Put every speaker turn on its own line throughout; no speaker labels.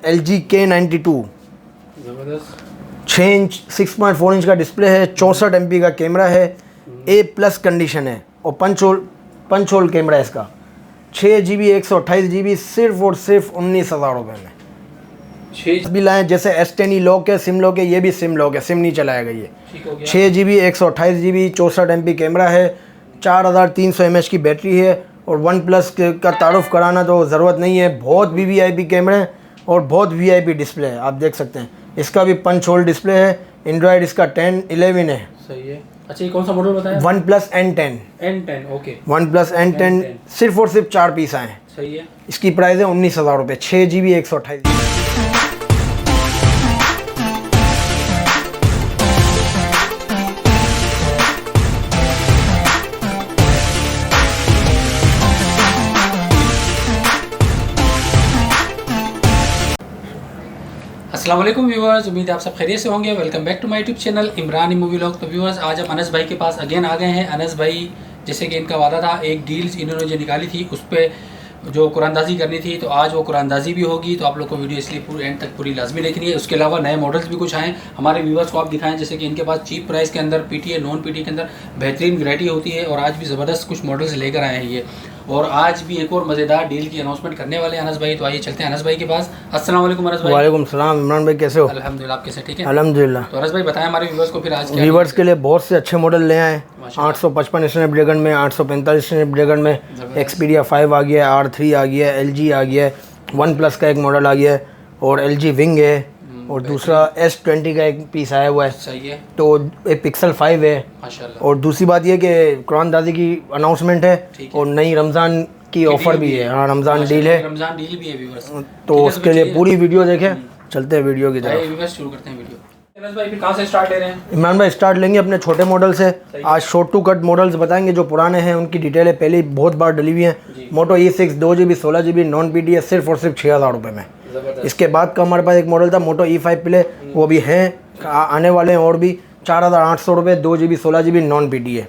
LG K92
जबरदस्त।
6 inch 6.4 inch का display है, 64 MP का कैमरा है, A+ कंडीशन है और पंच होल कैमरा है इसका। 6GB 128GB सिर्फ और सिर्फ 19,000 रुपये में।
6
भी लाएँ, जैसे S10 लॉक है, सिम लॉक है, ये भी सिम लॉक है, सिम नहीं चलाएगा ये।
ठीक हो गया।
6GB 128GB 64 MP कैमरा है, 4300 mAh की बैटरी है और OnePlus का तारुफ कराना तो ज़रूरत नहीं है। बहुत VVIP कैमरे हैं और बहुत VIP डिस्प्ले है, आप देख सकते हैं। इसका भी पंच होल डिस्प्ले है। एंड्रॉयड इसका 10-11 है।
सही है। अच्छा, ये कौन सा मॉडल बताया?
OnePlus N10।
N10 okay.
OnePlus N10 सिर्फ और सिर्फ 4 पीस आए हैं।
सही है।
इसकी प्राइस है 19,000 रुपये। 6GB 128GB।
अस्सलाम वालेकुम व्यूअर्स, उम्मीद है आप सब खैरियत से होंगे। Welcome back to my YouTube channel Imran movie vlog. तो व्यूअर्स, आज हम अनस भाई के पास अगेन आ गए हैं। अनस भाई, जैसे कि इनका वादा था, एक डील्स इन्होंने जो निकाली थी उस पर जो कुरानदाजी करनी थी, तो आज वो कुरानदाजी भी होगी। तो आप लोग को वीडियो इसलिए पूरी एंड तक पूरी लाजमी देखनी है। उसके अलावा नए मॉडल्स भी कुछ आए हमारे व्यूअर्स को आप दिखाएं, जैसे कि इनके पास चीप प्राइस के अंदर PTA नॉन PTA के अंदर बेहतरीन वैरायटी होती है और आज भी ज़बरदस्त कुछ मॉडल्स लेकर आए हैं ये। और आज भी एक और मज़ेदार डील की अनाउंसमेंट करने वाले हैं अनस भाई। तो आइए चलते हैं अनस भाई के पास। अस्सलाम वालेकुम अनस भाई।
वालेकुम सलाम। इमरान भाई कैसे हो?
अल्हम्दुलिल्लाह, आप कैसे? ठीक है
अल्हम्दुलिल्लाह।
तो अनस भाई बताएं हमारे व्यूअर्स को फिर आज क्या
व्यूवर्स के लिए बहुत से अच्छे मॉडल ले आए।
माशाल्लाह।
855 स्नैपड्रैगन में, 845 स्नैपड्रैगन में, Xperia 5 आ गया है, R3 आ गया है, LG आ गया है, OnePlus का एक मॉडल आ गया है और LG Wing है और दूसरा S20 का एक पीस आया हुआ है।
सही है।
तो एक Pixel 5 है।
माशाल्लाह।
और दूसरी बात ये कि कुरानदाजी की अनाउंसमेंट है
ठीक है।
और नई रमज़ान की ऑफ़र भी है। हाँ, रमज़ान डील है,
रमज़ान डील भी है व्यूअर्स।
तो उसके लिए पूरी वीडियो देखें। चलते हैं वीडियो की तरफ।
व्यूअर्स शुरू करते हैं वीडियो। अनस भाई फिर कहाँ से स्टार्ट ले रहे हैं?
इमरान भाई स्टार्ट लेंगे अपने छोटे मॉडल से। आज शॉर्ट टू कट मॉडल्स बताएंगे जो पुराने हैं, उनकी डिटेलें पहले ही बहुत बार डली हुई हैं। मोटो E6 2GB 16GB non PTA सिर्फ और सिर्फ 6,000 रुपये में। इसके बाद का हमारे पास एक मॉडल था मोटो E5 प्ले, वो भी हैं, आने वाले हैं और भी 4,800 रुपये 2GB 16GB नॉन PTA।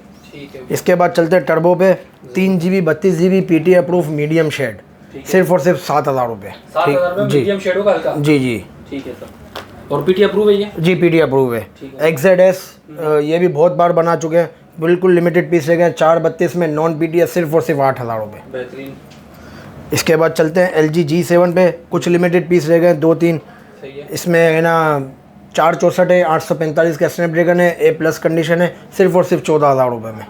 इसके बाद चलते हैं टर्बो पे 3GB 32GB PTA approve medium shade सिर्फ और सिर्फ 7,000 रुपये। जी जी।
ठीक है सर। और PTA अप्रूव है ये? जी,
PTA अप्रूव है। XZS ये भी बहुत बार बना चुके हैं, बिल्कुल लिमिटेड पीस रह गए 432 में नॉन PTA सिर्फ और सिर्फ 8,000 रुपये।
बेहतरीन।
इसके बाद चलते हैं LG G7 पे, कुछ लिमिटेड पीस रह गए 2-3। इसमें है ना 464 है, 845 का स्नैपड्रैगन है, A+ कंडीशन है, सिर्फ और सिर्फ 14,000 रुपये में।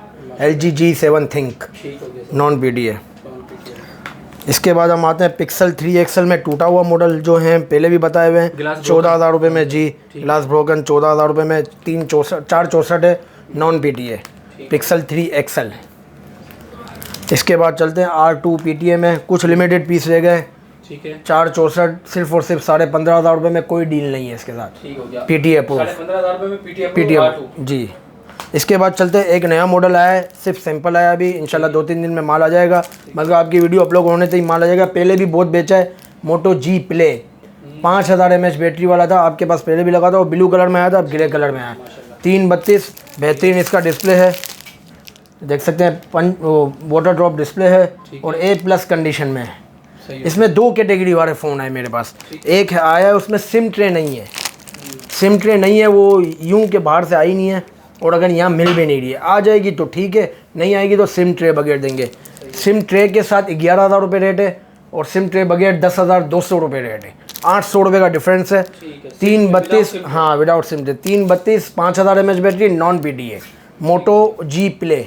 LG G7 think non PTA। इसके बाद हम आते हैं Pixel 3 XL में, टूटा हुआ मॉडल जो हैं पहले भी बताए हुए हैं, 14,000 रुपये में। जी, ग्लास ब्रोकन 14,000 रुपये में। 464 है नॉन PTA Pixel 3 XL। इसके बाद चलते हैं R2 PTA में, कुछ लिमिटेड पीस रह गए।
ठीक है।
464 सिर्फ और सिर्फ 15,500 रुपये में, कोई डील नहीं है इसके साथ।
ठीक हो गया।
PTA approve.
15,500 रुपये में
PTA
R2।
जी। इसके बाद चलते हैं, एक नया मॉडल आया है, सिर्फ सैंपल आया अभी, इंशाल्लाह 2-3 दिन में माल आ जाएगा। मतलब आपकी वीडियो अपलोड होने तक ही माल आ जाएगा। पहले भी बहुत बेचा है, मोटो G प्ले 5000 mAh बैटरी वाला था, आपके पास पहले भी लगा था। वो ब्लू कलर में आया था, अब ग्रे कलर में आया। 332 बेहतरीन इसका डिस्प्ले है, देख सकते हैं। वाटर ड्रॉप डिस्प्ले है और A+ कंडीशन में है। इसमें 2 कैटेगरी वाले फ़ोन है मेरे पास। एक है आया है, उसमें सिम ट्रे नहीं है। सिम ट्रे नहीं है, वो यूं के बाहर से आई नहीं है और अगर यहाँ मिल भी नहीं रही है, आ जाएगी तो ठीक है, नहीं आएगी तो सिम ट्रे बगैर देंगे। सिम ट्रे के साथ 11,000 रुपये रेट है और सिम ट्रे बगैर 10,200 रुपये रेट है। 800 रुपये का डिफरेंस है। 332 हाँ without SIM tray, 332 5000 mAh battery non PTA मोटो G प्ले।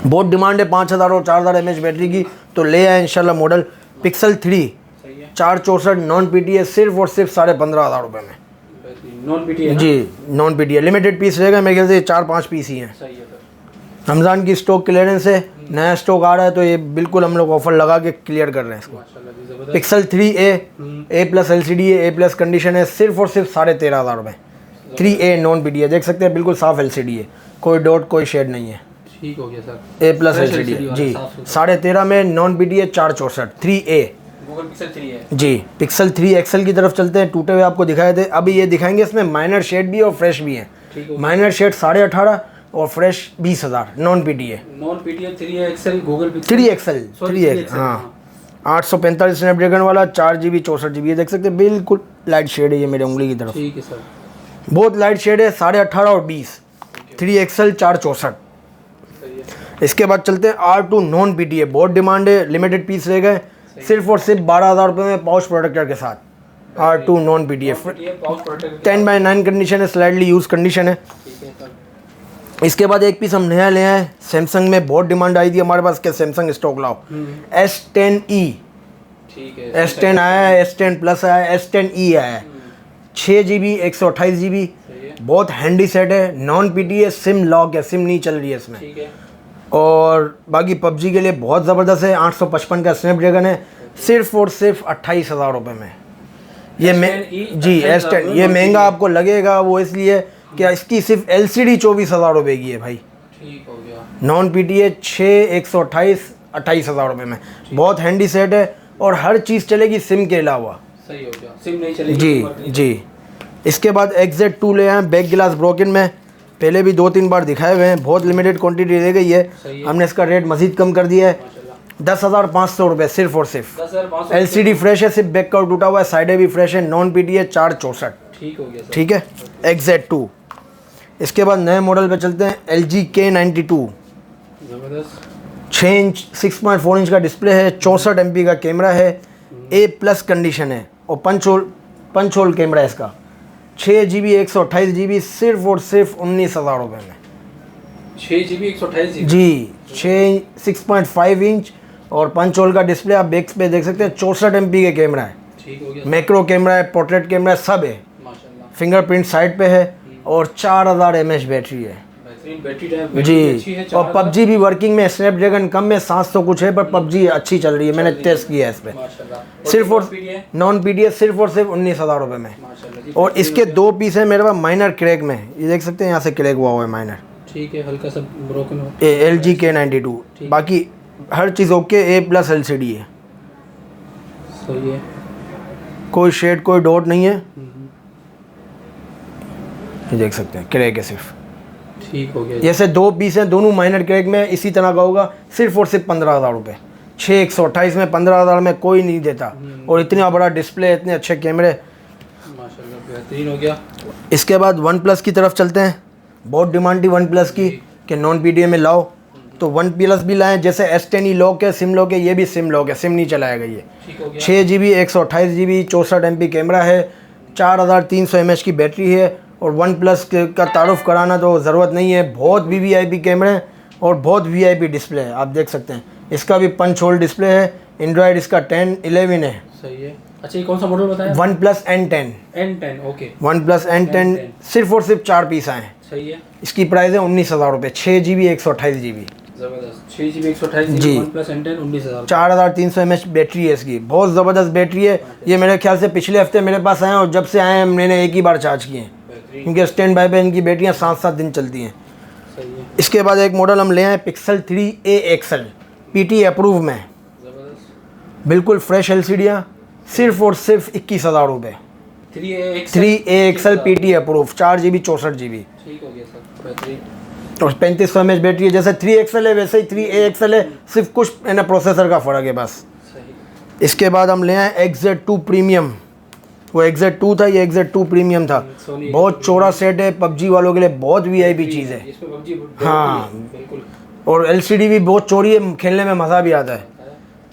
बहुत डिमांड है 5000 और 4000 mAh बैटरी की, तो ले आए इंशाल्लाह मॉडल। Pixel 3 464 नॉन PTA सिर्फ और सिर्फ 15,500 रुपये में।
नॉन PTA
जी, नॉन PTA लिमिटेड पीस रहेगा, मेरे ख्याल से 4-5 पीस ही हैं। रमज़ान की स्टॉक क्लियरेंस है, नया स्टॉक आ रहा है, तो ये बिल्कुल हम लोग ऑफर लगा के क्लियर कर रहे हैं इसको। Pixel 3a A+ LCD है, A+ कंडीशन है, सिर्फ और सिर्फ 13,500 रुपये। 3a नॉन PTA देख सकते हैं, बिल्कुल साफ LCD है, कोई डॉट कोई शेड नहीं है।
ठीक हो गया सर।
A+ LCD है जी, 13,500 में non PTA 464 3a
Google Pixel 3 है
जी। Pixel 3 XL की तरफ चलते हैं, टूटे हुए आपको दिखाए थे, अभी ये दिखाएंगे। इसमें माइनर शेड भी और फ्रेश भी है। माइनर शेड 18,500 और fresh 20,000 non PTA
3 XL Google Pixel
3 XL हाँ। 845 स्नैपड्रैगन वाला 4 GB 64 GB, ये देख सकते हैं बिल्कुल लाइट शेड है ये मेरे उंगली की तरफ,
ठीक है सर।
बहुत लाइट शेड है, 18.5 और 20, 3XL 464। इसके बाद चलते हैं R2 नॉन PTA, बहुत डिमांड है, लिमिटेड पीस रह गए, सिर्फ और सिर्फ 12,000 रुपये में पाउच प्रोटेक्टर के साथ। R2 नॉन PTA 10/9 कंडीशन है, स्लाइडली यूज कंडीशन है। इसके बाद एक पीस हम नया ले आए, सैमसंग में बहुत डिमांड आई थी हमारे पास कि सैमसंग स्टॉक लाओ, S10e,
ठीक है,
S10 आया है, S10 प्लस आया है, S10e आया है, 6 GB 128 GB, बहुत हैंडी सेट है, नॉन PTA, सिम लॉक है, सिम नहीं चल रही है इसमें,
ठीक है।
और बाकी PUBG के लिए बहुत ज़बरदस्त है। 855 का स्नैपड्रैगन है, सिर्फ और सिर्फ 28,000 रुपये में। ये जी S10, ये महंगा आपको लगेगा वो इसलिए कि इसकी सिर्फ LCD 24,000 रुपये की है भाई,
ठीक हो गया।
नॉन PTA 6/128 28,000 रुपये में, बहुत हैंडी सेट है और हर चीज़ चलेगी सिम के अलावा।
सही हो गया, सिम नहीं चलेगी
जी जी। इसके बाद XZ2 ले आए, बैक गिलास ब्रोकन में, पहले भी 2-3 बार दिखाए हुए हैं, बहुत लिमिटेड क्वांटिटी रह गई है, हमने इसका रेट मज़ीद कम कर दिया है, 10,500 रुपये सिर्फ और सिर्फ।
10,500
LCD फ्रेश है, सिर्फ बैक कवर टूटा हुआ है, साइडें भी फ्रेश है, नॉन PTA 464,
ठीक हो गया सर।
ठीक है, XZ2। इसके बाद नए मॉडल पे चलते हैं, LG K92,
जबरदस्त,
6 इंच 6.4 इंच का डिस्प्ले है, 64 MP का कैमरा है, A+ कंडीशन है और पंच होल कैमरा है इसका, 6 GB 128 GB, सिर्फ और सिर्फ 19,000 रुपये में।
6 GB 128 GB,
जी, 6.5 इंच और पंच होल का डिस्प्ले, आप बैक पे देख सकते हैं, 64 MP के कैमरा है,
ठीक हो गया,
मैक्रो कैमरा है, पोर्ट्रेट कैमरा है, सब है,
माशाल्लाह,
फिंगरप्रिंट साइड पे है और 4000 mAh बैटरी है
बेहतरीन बैटरी टाइप
जी।
अच्छी है।
और PUBG भी वर्किंग में, स्नैपड्रैगन कम में 700 कुछ है, पर PUBG अच्छी चल रही है, मैंने टेस्ट किया है इस पर,
माशाल्लाह,
सिर्फ और
PTA,
नॉन PTA सिर्फ और सिर्फ 19,000 रुपये में।
माशाल्लाह जी।
और इसके 2 पीस हैं मेरे पास माइनर क्रैक में, ये देख सकते हैं यहाँ से क्रैक हुआ हुआ है माइनर,
ठीक है, हल्का सा ब्रोकन हो,
LG K92, बाकी हर चीज़ ओके, A+ LCD है,
सही है,
कोई शेड कोई डॉट नहीं है, ये देख सकते हैं क्रैक है सिर्फ,
ठीक हो गया,
जैसे 2 पीस हैं दोनों माइनर क्रैक में, इसी तरह का होगा, सिर्फ और सिर्फ 15,000 रुपये। 6/128 में 15,000 में कोई नहीं देता, और इतना बड़ा डिस्प्ले, इतने अच्छे कैमरे,
माशाल्लाह बेहतरीन हो गया।
इसके बाद OnePlus की तरफ चलते हैं, बहुत डिमांड थी OnePlus की कि नॉन PTA में लाओ, तो OnePlus भी लाएं, जैसे S10e लॉक है, सिम लॉक है, ये भी सिम लॉक है, सिम नहीं चलाएगा ये,
ठीक हो गया,
6 GB 128 GB, 64 MP कैमरा है, 4300 mAh की बैटरी है, और OnePlus का तारुफ कराना तो ज़रूरत नहीं है, बहुत VVIP कैमरे हैं और बहुत VIP डिस्प्ले है, आप देख सकते हैं, इसका भी पंच होल डिस्प्ले है, एंड्रॉयड इसका 10-11 है,
सही है। अच्छा, ये कौन सा मॉडल बताया?
OnePlus N10,
N10, okay,
OnePlus N10 सिर्फ और सिर्फ 4 पीस आए हैं,
सही है,
इसकी प्राइस है 19,000 रुपये, 6 GB 128 GB,
जबरदस्त, 6 GB 128
जी।
GB OnePlus N10 19,000,
4300 mAh battery है इसकी, बहुत ज़बरदस्त बैटरी है, ये मेरे ख्याल से पिछले हफ्ते मेरे पास आए हैं, और जब से आए हैं मैंने एक ही बार चार्ज किए हैं,
बेहतरीन,
क्योंकि स्टैंड बाय पे इनकी बैटरियाँ 7-7 दिन चलती हैं।
सही है,
इसके बाद एक मॉडल हम ले आए, Pixel 3a XL, PT approve में,
जबरदस्त,
बिल्कुल फ्रेश LCD, सिर्फ और सिर्फ 21,000 रुपये, 3a XL PT approve, 4 GB 64 GB,
ठीक हो गया सर, बेहतरीन,
और 3500 mAh बैटरी है, जैसे 3XL है वैसे ही 3a XL है, सिर्फ कुछ है ना प्रोसेसर का फ़र्क है बस।
सही,
इसके बाद हम ले आए XZ2 प्रीमियम, वो XZ2 था, ये XZ2 प्रीमियम था,
Sony
बहुत चौड़ा सेट है, PUBG वालों के लिए बहुत VIP चीज़ है,
इसमें PUBG
हाँ।
बिल्कुल,
और LCD भी बहुत चौड़ी है, खेलने में मज़ा भी आता है।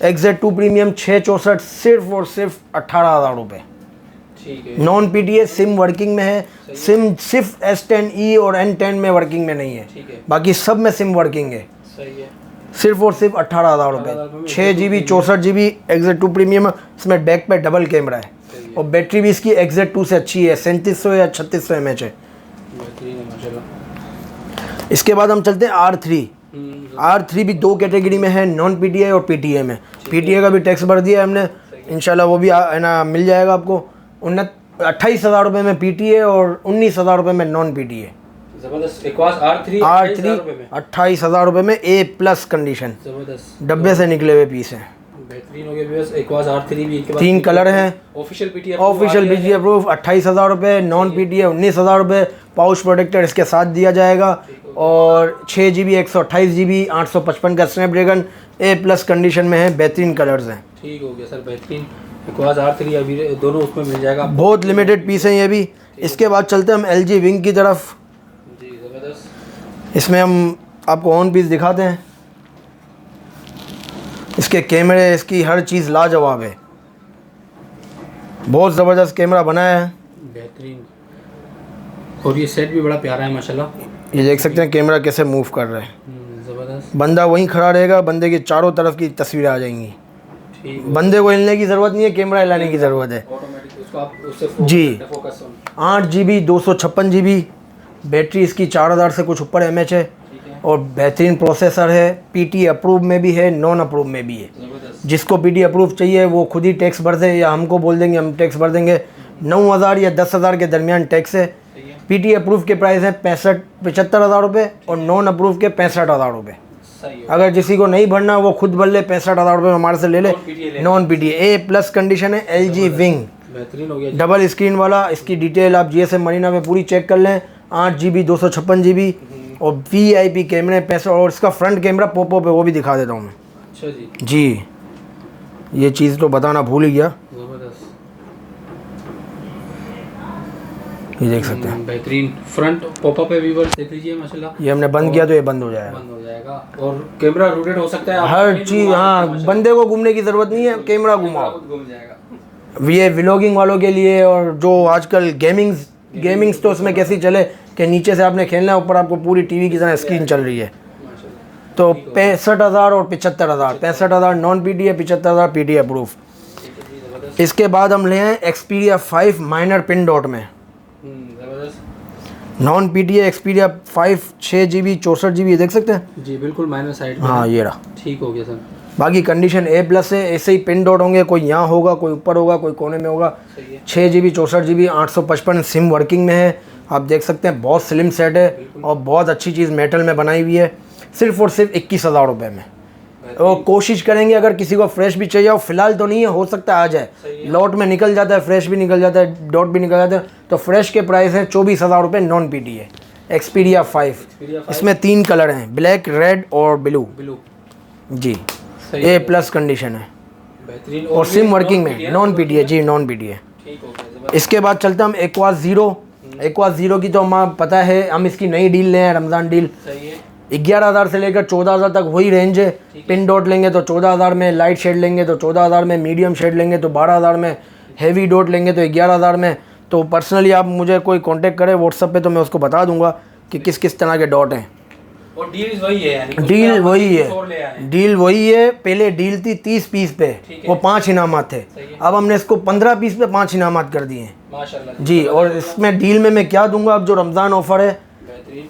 XZ2 प्रीमियम 664, सिर्फ और सिर्फ 18,000 रुपये,
ठीक है,
नॉन PTA, सिम वर्किंग में है, सिम सिर्फ S10e और N10 में वर्किंग में नहीं है,
ठीक है,
बाकी सब में सिम वर्किंग है,
सही है,
सिर्फ और सिर्फ 18,000 रुपये, 6 GB 64 GB XZ2 प्रीमियम, इसमें बैक पे डबल कैमरा है, और बैटरी भी इसकी XZ2 से अच्छी है, 3700 या 3600 mAh है।
बेहतरीन है माशाल्लाह।
इसके बाद हम चलते हैं R3, R3 भी 2 कैटेगरी में है, नॉन PTA और PTA में, PTA का भी टैक्स भर दिया है हमने, इंशाल्लाह वो भी है ना मिल जाएगा आपको, 28,000 रुपये में PTA और 19,000 रुपये में नॉन PTA।
जबरदस्त, Equus R3
28,000 रुपये में A+ कंडीशन,
जबरदस्त,
डब्बे से निकले हुए पीस हैं,
बेहतरीन हो गया व्यूअर्स। Equus R3 भी इनके पास
3 कलर हैं,
official PTA
official PTA approve, 28,000 रुपये, नॉन PTA 19,000 रुपये, पाउच प्रोटेक्टर इसके साथ दिया जाएगा, और 6 GB 128 GB 855 का स्नैपड्रैगन A+ कंडीशन में है, बेहतरीन कलर्स हैं।
ठीक हो गया सर, बेहतरीन। Equaz R3 अभी दोनों उसमें मिल जाएगा आपको।
बहुत लिमिटेड पीस हैं ये भी। इसके बाद चलते हैं हम LG विंग की तरफ।
जी ज़बरदस्त।
इसमें हम आपको ऑन पीस दिखाते हैं। इसके कैमरे, इसकी हर चीज़ लाजवाब है, बहुत ज़बरदस्त कैमरा बनाया है,
बेहतरीन। और ये सेट भी बड़ा प्यारा है माशाल्लाह।
ये देख सकते हैं कैमरा कैसे मूव कर रहा है।
ज़बरदस्त।
बंदा वहीं खड़ा रहेगा, बंदे की चारों तरफ की तस्वीरें आ जाएंगी।
ठीक,
बंदे को हिलने की ज़रूरत नहीं है, कैमरा हिलाने की ज़रूरत है।
ऑटोमेटिक उसको आप उससे
जी।
Focus on.
8 GB 256 GB battery इसकी 4000 से कुछ ऊपर mAh है,
ठीक है,
और बेहतरीन प्रोसेसर है। PT अप्रूव में भी है, नॉन अप्रूव में भी है।
ज़बरदस्त।
जिसको PT अप्रूव चाहिए वो खुद ही टैक्स भर दे, या हमको बोल देंगे, हम टैक्स भर देंगे। 9000 या 10,000 के दरमियान टैक्स है।
सही है,
PT अप्रूव के प्राइस है 75,000 रुपये, और नॉन अप्रूव के 65,000 रुपये।
सही हो।
अगर किसी को नहीं भरना वो खुद भर ले, 65,000 रुपये हमारे से ले ले। नॉन PTA A+ कंडीशन है। LG विंग
बेहतरीन हो गया।
डबल स्क्रीन वाला। इसकी डिटेल आप GSM मरीना में पूरी चेक कर लें। 8 GB 256 GB और VIP कैमरे 65, और इसका फ्रंट कैमरा पोपो पे, वो भी दिखा देता हूँ मैं।
अच्छा जी,
जी, ये चीज़ तो बताना भूल ही गया।
ज़बरदस्त।
ये देख सकते हैं,
बेहतरीन फ्रंट पॉपअप है व्यूअर्स, देख लीजिए माशाल्लाह।
ये हमने बंद किया तो ये बंद हो जाएगा।
बंद हो जाएगा और कैमरा रोटेट हो सकता है, आप
हर
कहीं भी
चीज़,
घुमा
हाँ,
सकते हैं
बंदे को घूमने की ज़रूरत नहीं है, कैमरा
माशाल्लाह,
घुमाओ।
खुद घूम जाएगा।
ये व्लॉगिंग वालों के लिए, और जो आजकल गेमिंग्स तो उसमें कैसी चले कि नीचे से आपने खेलना है, ऊपर आपको पूरी TV की तरह स्क्रीन चल रही है।
माशाल्लाह,
तो 65,000 और 75,000। 65,000 नॉन PT है, 75,000 PT अप्रूव।
ठीक है जी, ज़बरदस्त।
इसके बाद हम ले हैं Xperia 5 माइनर पिन डॉट में।
ज़बरदस्त।
नॉन PT है Xperia 5 6 GB 64 GB, देख सकते हैं।
जी बिल्कुल माइनर साइड पे।
हाँ, ये रहा।
ठीक हो गया सर।
बाकी कंडीशन A+ है। ऐसे ही पिन डॉट होंगे, कोई यहाँ होगा, कोई ऊपर होगा, कोई कोने में होगा।
सही है,
6 GB 64 GB 855 सिम वर्किंग में है। आप देख सकते हैं, बहुत स्लिम सेट है और बहुत अच्छी चीज़ मेटल में बनाई हुई है, सिर्फ और सिर्फ 21,000 रुपये में। और कोशिश करेंगे अगर किसी को फ्रेश भी चाहिए, और फिलहाल तो नहीं है, हो सकता है आ जाए, लॉट में निकल जाता है, फ्रेश भी निकल जाता है, डॉट भी निकल जाता है। तो फ्रेश के प्राइस है 24,000 रुपये, नॉन PT है। Xperia 5, इसमें 3 कलर हैं, ब्लैक, रेड और ब्लू। जी, A+ कंडीशन है,
बेहतरीन।
और सिम वर्किंग में, नॉन PT है जी, नॉन PT है।
ठीक हो गया।
इसके बाद चलते हम Equaz 0। Equaz 0 की तो हमें पता है, हम इसकी नई डील ले हैं, रमज़ान डील।
सही है,
11,000 से लेकर 14,000 तक वही रेंज है। पिन डॉट लेंगे तो 14,000 में, लाइट शेड लेंगे तो 14,000 में, मीडियम शेड लेंगे तो 12,000 में, हैवी डॉट लेंगे तो 11,000 में। तो पर्सनली आप मुझे कोई कांटेक्ट करें व्हाट्सएप पे, तो मैं उसको बता दूंगा कि किस किस तरह के डॉट हैं।
और डील वही है, यानी
डील वही
कुछ और ले आए
है,
हैं।
डील वही है। पहले डील थी 30 पीस पे,
ठीक है।
वो 5 इनामात थे।
सही है।
अब हमने इसको 15 पीस पे 5 इनामात कर दिए हैं
माशाल्लाह
जी। और इसमें डील में मैं क्या दूंगा, अब जो रमज़ान ऑफर है,
बेहतरीन।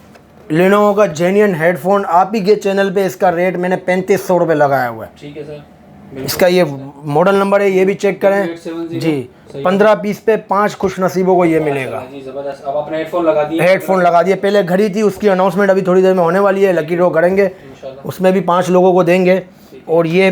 लेनोवो का जेन्युइन हेडफोन, आप ही के चैनल पे इसका रेट मैंने 3500 रुपये लगाया हुआ है।
ठीक है सर,
इसका ये मॉडल नंबर है, ये भी चेक करें
870
जी।
सही
15 पीस पे 5 खुश नसीबों को ये मिलेगा।
जी ज़बरदस्त। अब अपने हेडफोन लगा दिए,
हेडफोन लगा दिए, पहले घड़ी थी, उसकी अनाउंसमेंट अभी थोड़ी देर में होने वाली है, लकी ड्रॉ करेंगे,
इंशाल्लाह।
उसमें भी 5 लोगों को देंगे। और ये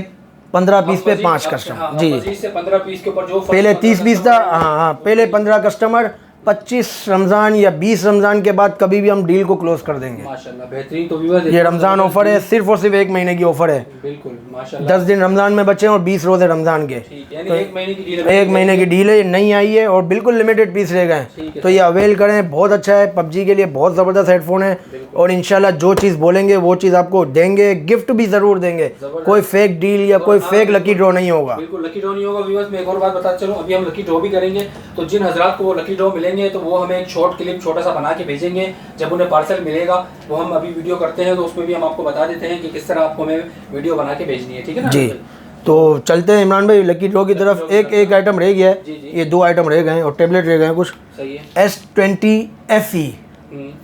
15 पीस पे 5 कस्टमर जी।
जी से 15 पीस के ऊपर जो
पहले 30 पीस था, हाँ, पहले 15 कस्टमर। 25 रमज़ान या 20 रमज़ान के बाद कभी भी हम डील को क्लोज कर देंगे।
माशाल्लाह बेहतरीन। तो व्यूअर्स,
ये रमज़ान ऑफर है, सिर्फ और सिर्फ 1 महीने की ऑफर है।
बिल्कुल माशाल्लाह।
10 दिन रमज़ान में बचे हैं और 20 रोज़े रमज़ान के।
ठीक, यानी 1 महीने की डील
1 महीने की डील है, ये नई आई है और बिल्कुल लिमिटेड पीस रह गए हैं, तो ये अवेल करें, बहुत अच्छा है। PUBG के लिए बहुत ज़बरदस्त हेडफोन है, और इंशाल्लाह जो चीज़ बोलेंगे वो चीज़ आपको देंगे, गिफ्ट भी ज़रूर देंगे। कोई फेक डील या कोई फेक लकी ड्रॉ नहीं होगा।
बिल्कुल लकी ड्रॉ नहीं होगा। व्यूअर्स, मैं एक और बात बताता चलूं, अभी हम लकी ड्रॉ भी करेंगे, तो जिन हजरात को वो लकी ड्रॉ मिलेंगे तो वो हमें एक शॉर्ट क्लिप छोटा सा बना के भेजेंगे। जब उन्हें पार्सल मिलेगा, वो हम अभी वीडियो करते हैं तो उसमें भी हम आपको बता देते हैं कि किस तरह आपको हमें वीडियो बना के भेजनी है, ठीक है ना
जी। तो चलते हैं इमरान भाई लकी ड्रॉ की तरफ। एक आइटम रह गया है, ये 2 आइटम रह गए हैं, और टेबलेट रह गए हैं कुछ।
सही है।
S20 FE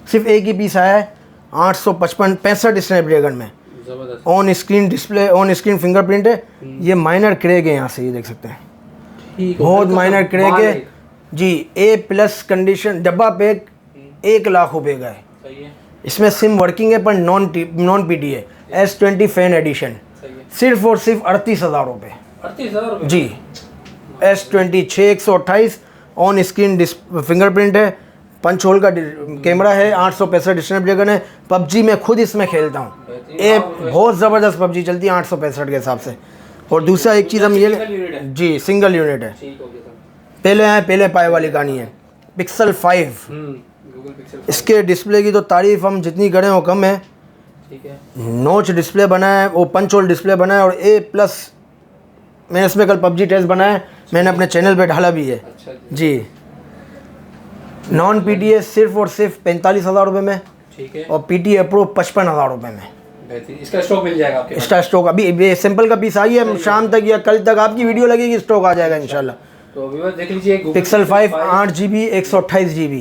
सिर्फ एक ही पीस आया है, 855 65 स्नैपड्रैगन में।
जबरदस्त।
On screen display, on screen fingerprint है। ये माइनर क्रैक है, यहाँ से ये देख सकते हैं,
ठीक है,
बहुत
हल्का सा
माइनर क्रैक
बाल
है जी। A+ कंडीशन, डब्बा पैक 1 लाख रुपए का है।
सही है,
इसमें सिम वर्किंग है पर नॉन PT है। S20 फैन एडिशन,
सही है।
सिर्फ और सिर्फ 38,000 रुपये
38,000
जी। S20 6128 ऑन स्क्रीन फिंगरप्रिंट है, पंच होल का कैमरा है, 865 स्नैपड्रैगन है। PUBG में खुद इसमें खेलता हूँ, बहुत ज़बरदस्त PUBG चलती है 865 के हिसाब से। और दूसरा एक चीज़ हम
सिंगल यूनिट
ये
है?
जी सिंगल यूनिट है।
ठीक हो गया सर।
पहले आए पहले पाए वाली कहानी है पिक्सल 5।
Google pixel.
इसके डिस्प्ले की तो तारीफ़ हम जितनी करें वो कम है।
ठीक है।
नोच डिस्प्ले बना है, वो पंच होल डिस्प्ले बना है और A+। मैंने इसमें कल PUBG टेस्ट बनाया, मैंने अपने चैनल पे डाला भी है
अच्छा
जी। नॉन PTA सिर्फ और सिर्फ 45,000 रुपये में
ठीक है।
और PTA Pro 55,000 रुपये में।
बेहतरीन, इसका स्टॉक मिल जाएगा आपके पास?
इसका स्टॉक अभी ये सैंपल का पीस आई है, शाम तक या कल तक आपकी वीडियो लगेगी स्टॉक आ जाएगा इंशाल्लाह।
तो व्यूअर्स देख लीजिए
पिक्सल 5 8GB 128GB।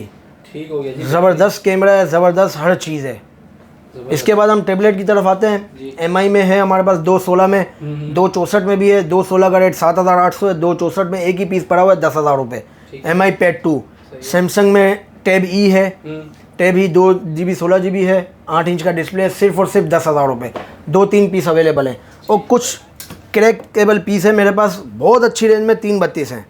ठीक हो गया जी।
ज़बरदस्त कैमरा है, ज़बरदस्त हर चीज़ है। इसके बाद हम टेबलेट की तरफ आते हैं। MI में है हमारे पास 216 में, 264 में भी है। 216 का रेट 7,800 है, 264 में एक ही पीस पड़ा हुआ है 10,000 रुपये। MI Pad 2। सैमसंग में टैब E है, टैब ही 2GB 16GB है, 8 इंच का डिस्प्ले है, सिर्फ और सिर्फ 10,000 रुपये। 2-3 पीस अवेलेबल हैं और कुछ क्रैकेबल पीस है मेरे पास बहुत अच्छी रेंज में। 332 हैं,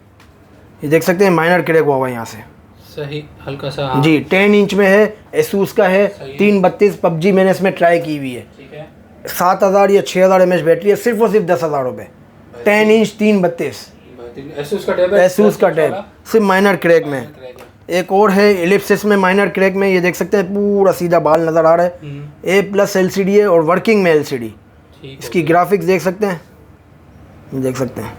ये देख सकते हैं, माइनर क्रैक हुआ हुआ है यहाँ से
सही हल्का सा
जी। 10 इंच में है, एसूस का है। 332 PUBG मैंने इसमें ट्राई की हुई है।
ठीक है।
7,000 या 6,000 mAh बैटरी है, सिर्फ और सिर्फ 10,000 रुपये। 10 इंच 332
एसूस का टैब है।
एसूस का टैब सिर्फ माइनर क्रैक में। एक और है इलिप्सिस में माइनर क्रैक में, ये देख सकते हैं पूरा सीधा बाल नज़र आ रहा है। A+ LCD है और वर्किंग में LCD। इसकी ग्राफिक्स देख सकते हैं, ये देख सकते हैं।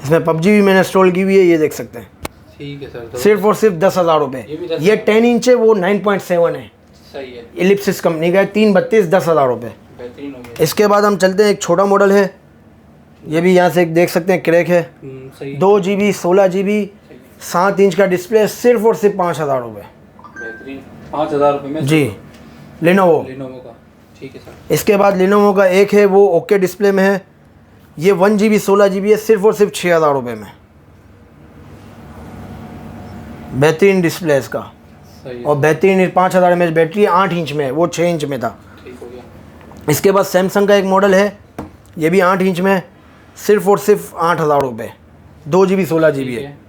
इसमें PUBG भी मैंने इंस्टॉल की हुई है, ये देख सकते हैं।
ठीक है सर। तो
सिर्फ और सिर्फ 10,000 रुपये। ये 10 इंच है, वो 9.7 है।
सही है।
इलिप्सिस कंपनी का है। 332 10,000 रुपये।
बेहतरीन हो गया।
इसके बाद हम चलते हैं, एक छोटा मॉडल है, ये भी यहाँ से देख सकते हैं क्रैक है।
सही।
2GB 16GB 7 इंच का डिस्प्ले, सिर्फ और सिर्फ 5,000 रुपये।
बेहतरीन 5,000 रुपये में
जी लेनोवो
का। ठीक है सर।
इसके बाद लेनोवो का एक है, वो ओके डिस्प्ले में है, ये 1GB 16GB है, सिर्फ और सिर्फ 6,000 रुपये में। बेहतरीन डिस्प्ले है इसका
सही
और बेहतरीन 5,000 mAh बैटरी, 8 इंच में है, वो 6 इंच में था।
ठीक हो गया।
इसके बाद सैमसंग का एक मॉडल है, ये भी 8 इंच में है, सिर्फ और सिर्फ 8,000 रुपये। 2GB 16GB है।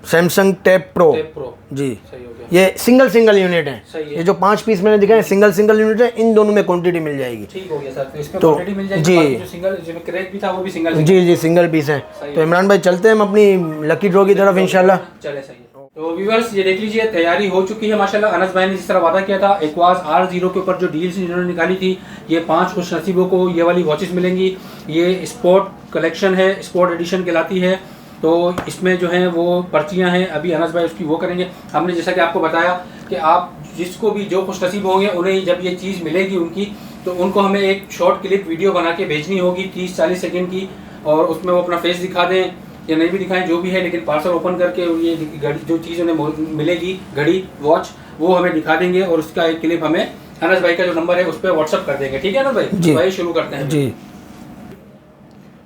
सैमसंग टैब प्रो जी।
सही हो गया।
ये सिंगल यूनिट है।
सही है।
ये जो 5 पीस मैंने दिखाए सिंगल यूनिट है, इन दोनों में क्वांटिटी मिल जाएगी।
ठीक हो गया सर। तो इसमें
तो
क्वांटिटी मिल जाएगी।
जी।
बाकी जो सिंगल जिसमें क्रैक भी था वो भी सिंगल
जी सिंगल पीस है। तो इमरान भाई चलते हैं हम अपनी लकी ड्रॉ की तरफ इंशाल्लाह।
चले सही है। तो व्यूअर्स ये देख लीजिए तैयारी हो चुकी है माशाल्लाह। अनस भाई ने जिस तरह वादा किया था, एक्वास R0 के ऊपर जो डील्स इन्होंने निकाली थी, ये 5 खुश नसीबों को ये वाली वॉचेस मिलेंगी। ये स्पोर्ट कलेक्शन है, स्पोर्ट एडिशन कहलाती है। तो इसमें जो है वो पर्चियां हैं, अभी अनस भाई उसकी वो करेंगे। हमने जैसा कि आपको बताया कि आप जिसको भी जो खुश नसीब होंगे उन्हें जब ये चीज़ मिलेगी उनकी, तो उनको हमें एक शॉर्ट क्लिप वीडियो बना के भेजनी होगी 30-40 सेकेंड की, और उसमें वो अपना फेस दिखा दें या नहीं भी दिखाएं जो भी है, लेकिन पार्सल ओपन करके ये घड़ी जो चीज़ उन्हें मिलेगी, घड़ी वॉच, वो हमें दिखा देंगे और उसका एक क्लिप हमें अनस भाई का जो नंबर है उस पर व्हाट्सअप कर देंगे। ठीक है अनस भाई?
जी
भाई शुरू करते हैं
जी।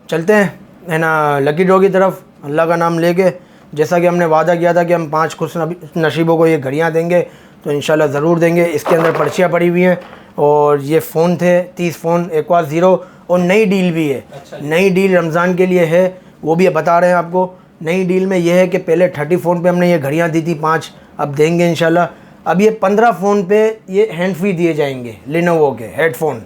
चलते हैं है ना लकी ड्रॉ की तरफ, अल्लाह का नाम लेके। जैसा कि हमने वादा किया था कि हम 5 खुश नसीबों को ये घड़ियाँ देंगे, तो इंशाल्लाह ज़रूर देंगे। इसके अंदर पर्चियाँ पड़ी हुई हैं और ये फ़ोन थे 30 फ़ोन एक्वास 0 और नई डील भी है। नई डील रमज़ान के लिए है, वो भी बता रहे हैं आपको। नई डील में ये है कि पहले 30 फ़ोन पे हमने ये घड़ियाँ दी थी 5, अब देंगे इंशाल्लाह। अब ये 15 फ़ोन पे ये हैंड फ्री दिए जाएंगे लेनोवो के हेडफोन।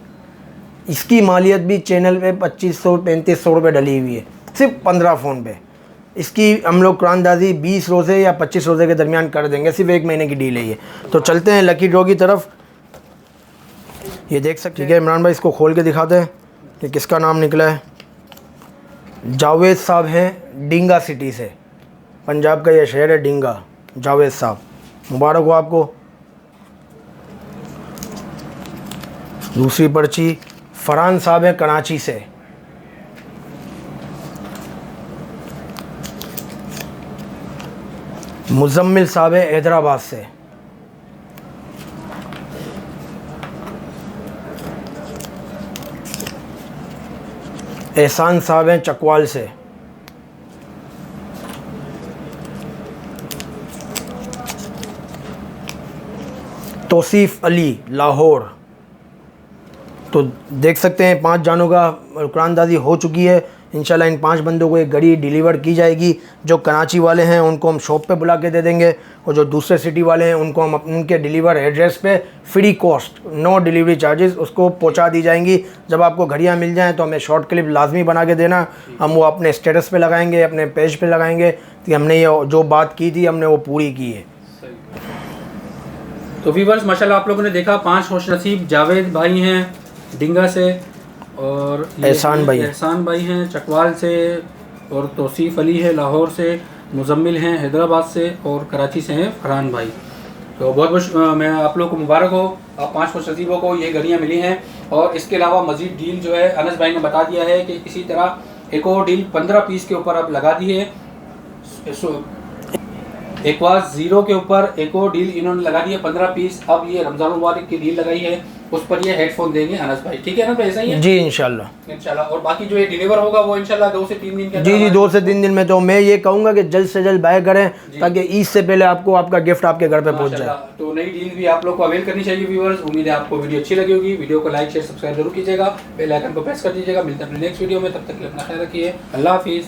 इसकी मालियत भी चैनल पे 2500-3500 रुपये डली हुई है, सिर्फ 15 फ़ोन पे। इसकी हम लोग कुरानदाजी 20 रोज़े या 25 रोज़े के दरमियान कर देंगे, सिर्फ 1 महीने की डील है ये। तो चलते हैं लकी ड्रॉ की तरफ। ये देख सकते हैं इमरान भाई, इसको खोल के दिखाते हैं कि किसका नाम निकला है। जावेद साहब हैं डींगा सिटी से, पंजाब का ये शहर है डींगा। जावेद साहब मुबारक हो आपको। दूसरी पर्ची फरहान साहब हैं कराची से। मुजम्मिल साहब है हैदराबाद से। एहसान साहब हैं चकवाल से। तौसीफ़ अली लाहौर। तो देख सकते हैं 5 जानों का कुरानदाजी हो चुकी है। इंशाल्लाह इन 5 बंदों को एक घड़ी डिलीवर की जाएगी। जो कराची वाले हैं उनको हम शॉप पे बुला के दे देंगे, और जो दूसरे सिटी वाले हैं उनको हम उनके डिलीवर एड्रेस पे free cost, no delivery charges, उसको पहुंचा दी जाएंगी। जब आपको घड़ियां मिल जाएं तो हमें शॉर्ट क्लिप लाजमी बना के देना, हम वो अपने स्टेटस पे लगाएंगे, अपने पेज पे लगाएंगे कि हमने ये जो बात की थी हमने वो पूरी की है।
तो व्यूअर्स माशाल्लाह आप लोगों ने देखा 5 खुश नसीब जावेद भाई हैं डिंगा से, और
एहसान
भाई हैं चकवाल से, और तौसीफ अली है लाहौर से, मुजम्मिल हैं हैदराबाद से, और कराची से हैं फरहान भाई। तो बहुत बहुत मैं आप लोगों को मुबारक हो, आप 5 खुश नसीबों को ये घड़ियाँ मिली हैं। और इसके अलावा मज़ीद डील जो है अनस भाई ने बता दिया है कि इसी तरह एक और डील 15 पीस के ऊपर आप लगा दी है। एक बार 0 के ऊपर एक और डील इन्होंने लगा दी है 15 पीस। अब ये रमज़ान मुबारक की डील लगाई है, उस पर ये हेडफोन देंगे अनस भाई, ठीक है ना भाई? ऐसा ही है
जी इंशाल्लाह।
और बाकी जो ये डिलीवर होगा वो इंशाल्लाह 2 से 3 दिन के
जी 2 से 3 दिन में। तो मैं ये कहूँगा कि जल्द से जल्द बाय करें ताकि ईद से पहले आपको आपका गिफ्ट आपके घर पे पहुँच जाए।
तो नई डील भी आप लोग को अवेल करनी चाहिए व्यूअर्स। उम्मीद है आपको वीडियो अच्छी लगी होगी। वीडियो को लाइक शेयर सब्सक्राइब जरूर कीजिएगा, बेल आइकन को प्रेस कर दीजिएगा। मिलते हैं अपने नेक्स्ट वीडियो में, तब तक के लिए अपना ख्याल रखिए। अल्लाह हाफिज़।